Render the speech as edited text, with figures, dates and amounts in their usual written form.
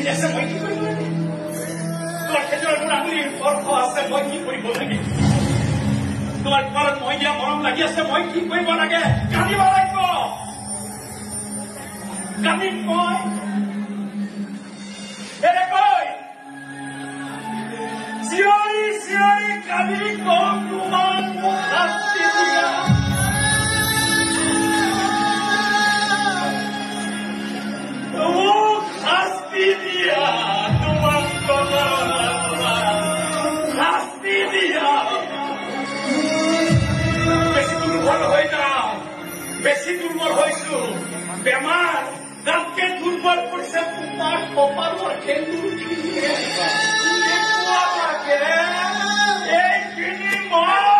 আছে মই কি কৰিব লাগে তোৰ খেজৰ মোৰ আঙুলিৰ অৰ্থ আছে মই কি কৰিব লাগে তোমাৰ ঘৰত মই দিয়া মৰম লাগি আছে মই কি কৰিব লাগে কান্দিব লাগিব কান্দিম মই এৰে কৈ চিঞৰি চিঞৰি কান্দি কম তোমাৰ মোক শাস্তি দিয়া মোক শাস্তি দিয়া তোমাক শাস্তি দিয়া বেছি দুৰ্বল হৈ যাওঁ বেছি দুৰ্বল হৈছো বেমাৰ তাতকে দুৰ্বল কৰিছে তোমাৰ কপালৰ সেন্দুৰখিনিয়ে এইখিনি মই